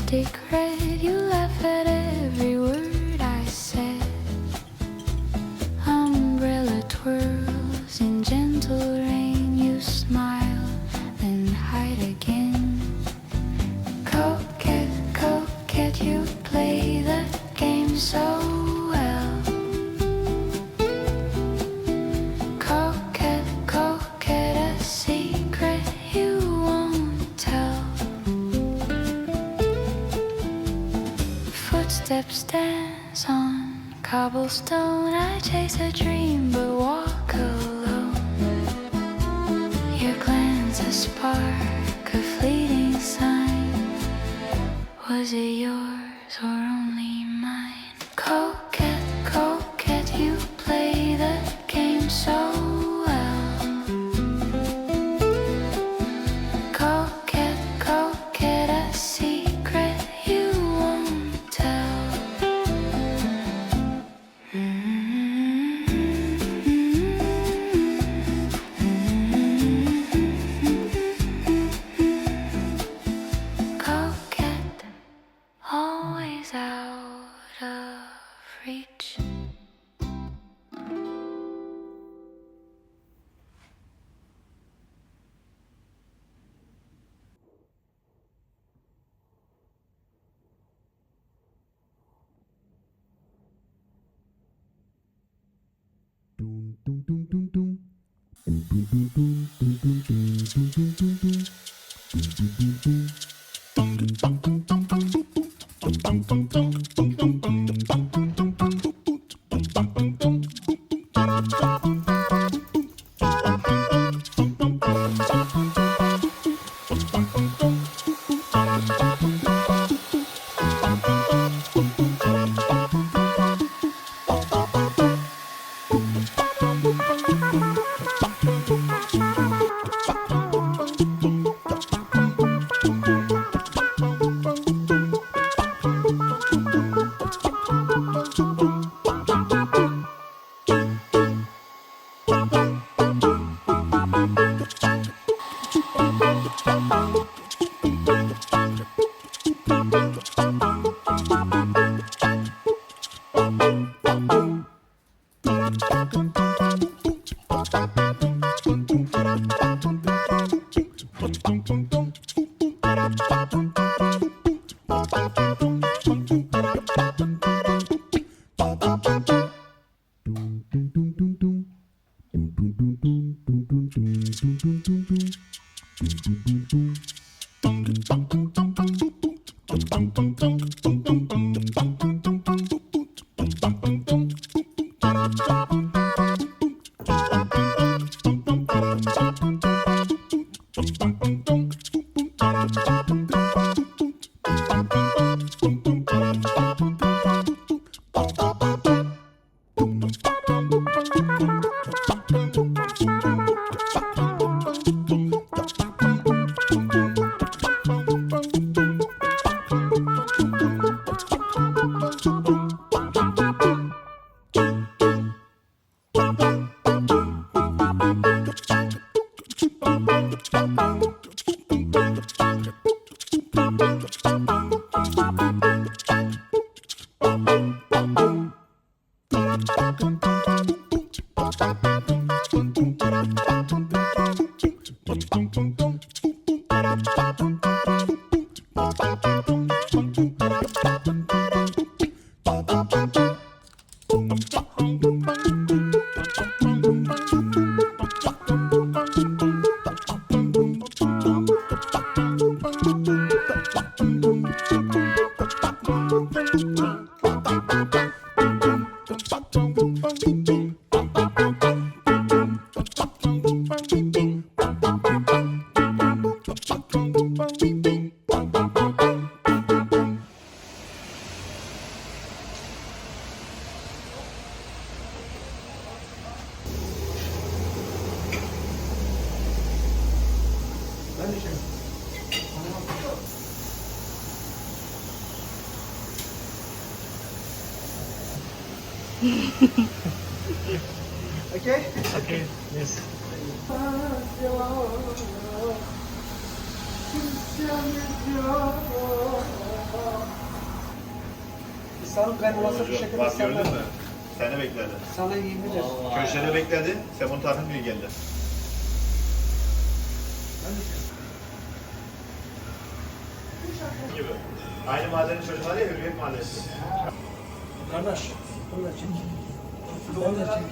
lipstick red. You laugh at every word I said. Umbrella twirls in gentle rain. You smile, then hide again. Coquette, coquette, you play the game so well. Coquette, coquette, a secret you won't tell. Footsteps dance on cobblestone. I chase a dream but walk alone. Your glance a spark, a fleeting sign. Was it yours or only mine? Coquette, coquette, you play the game so well. Coquette, coquette, a secret you won't tell. Coquette, always out of reach. Okay? Okay, yes. Just İnsanın kaynanası bir şekilde Bak gördün sana, mü? Seni bekledi. sana yemidir. Köşede bekledi. Sen bunu tahmin diye geldi. Gibi. Aynı mahallenin çocukları ya, Hürriyet Mahallesi. Kardeş, bunu da çek. Bunu da çek.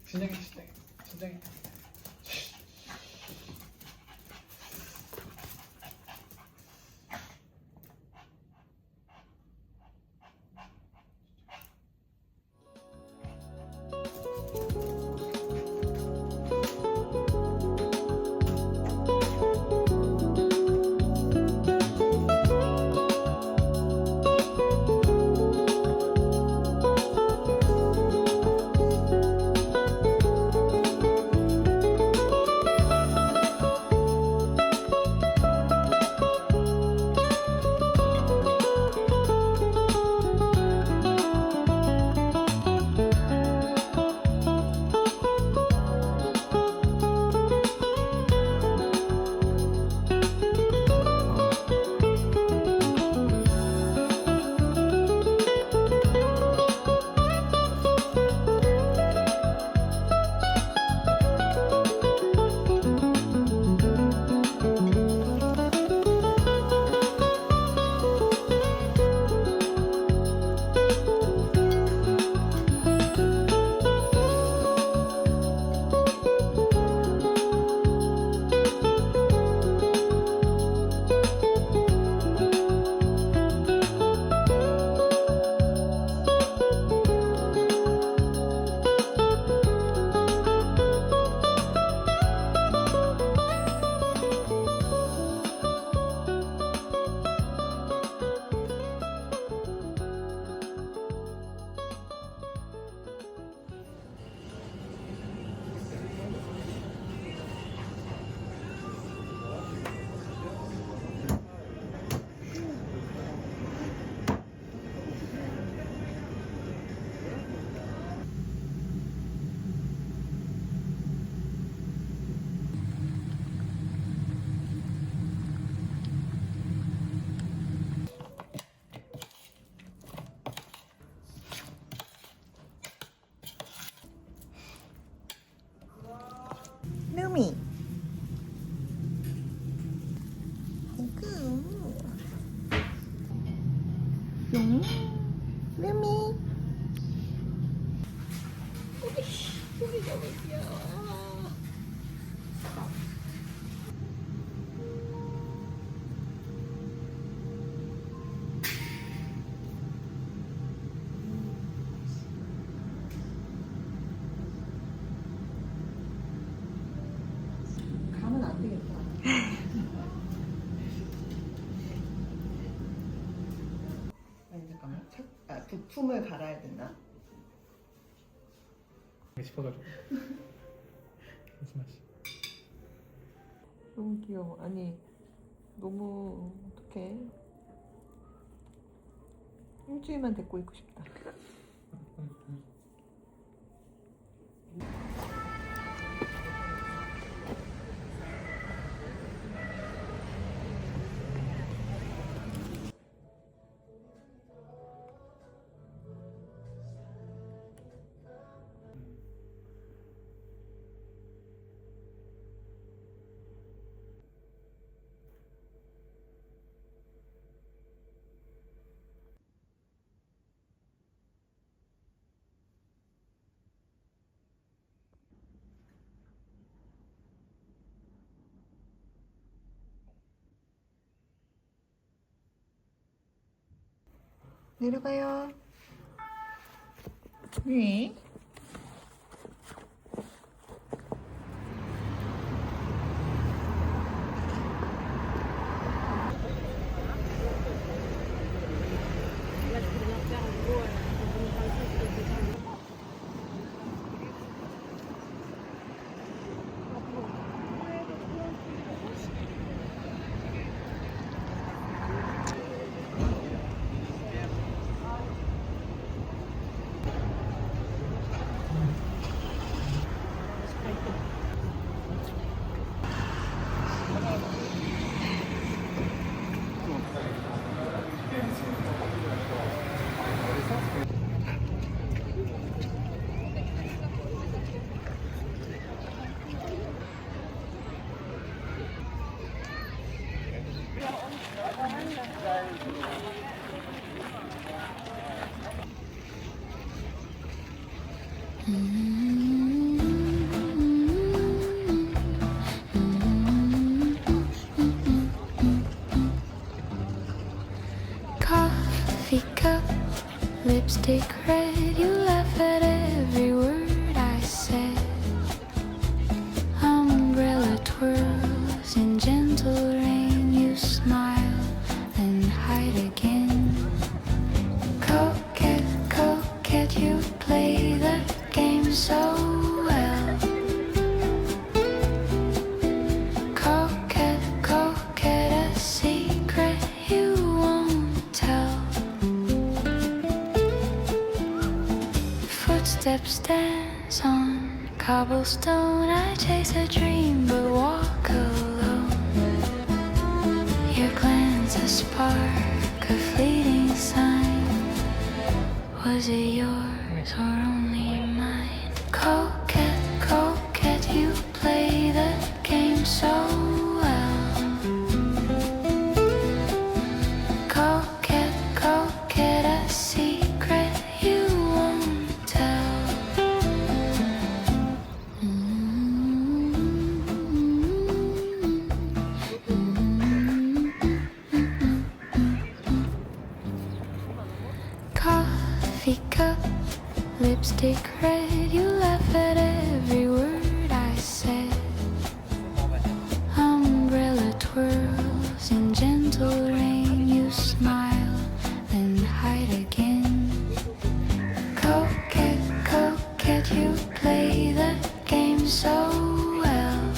Size git işte. Size git. 루미. 아이고. 용. 루미. 우리 너무 귀여워. 가면 안 되겠다. 아니 잠깐만. 부품을 갈아야 되나? 싶어가지고. 무슨 맛이? 너무 귀여워. 아니 너무 어떡해. 일주일만 데리고 있고 싶다. 내려가요. 네. Coffee cup, lipstick red. You laugh at every word I said. Umbrella twirls in gentle rain. You smile and hide again. Coquette, coquette, you play the game so well. Coquette, coquette, a secret you won't tell. Footsteps dance on cobblestone. I chase a dream but walk alone. Your glance a spark, a fleeting sign. Was it yours or only mine? Coquette, coquette, you play the game so well. Coquette, coquette, a secret you won't tell. Coffee cup, lipstick red. You laugh at every word I said. Umbrella twirls in gentle rain. You smile and hide again. Coquette, coquette, you play the game so well.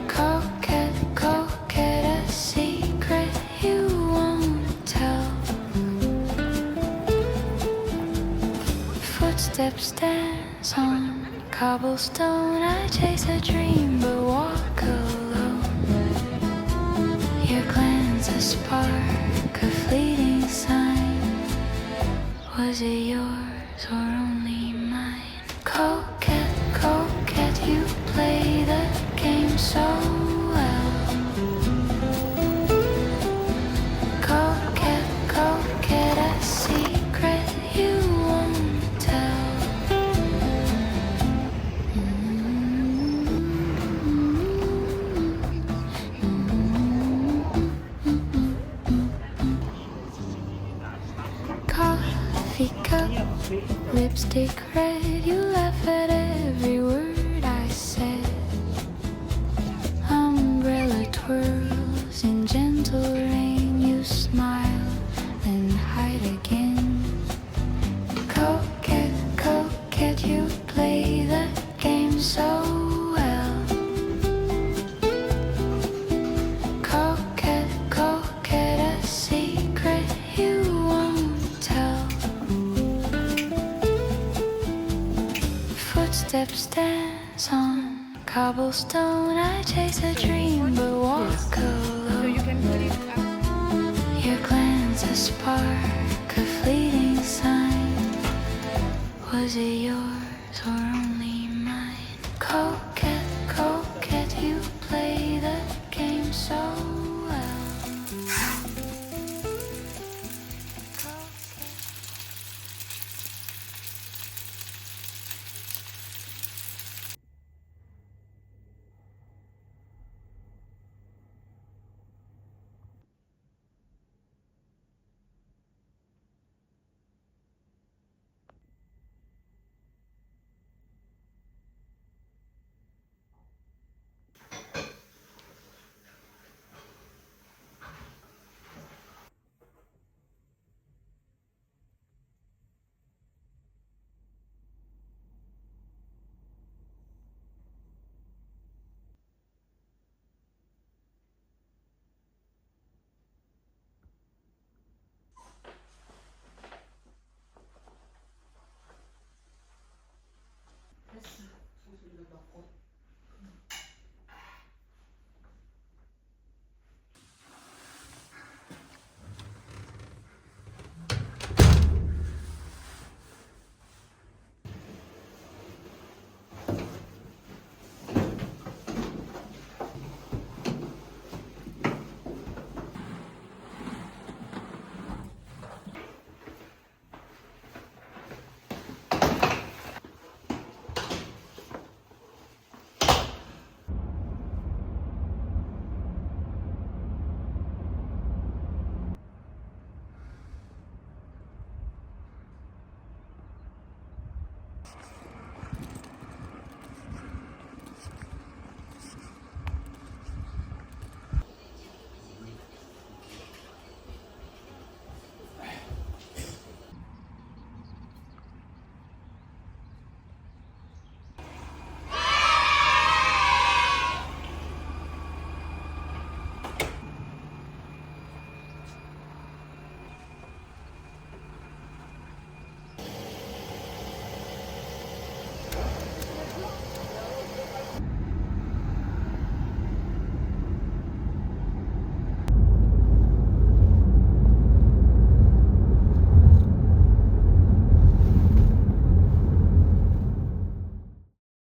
Coquette, coquette, a secret you won't tell. Footsteps dance on cobblestone. I chase a dream but walk alone. Your glance a spark, a fleeting sign. Was it yours or only mine? Coquette, coquette. lipstick red. You laugh at every word I said. Umbrella twirls in gentle rain. You smile and hide again. Coquette, coquette, you play the game so well. Coquette, coquette, a secret you won't tell. Footsteps dance on cobblestone. I chase a dream but walk alone. Your glance a spark, a fleeting sign. Was it yours or only mine?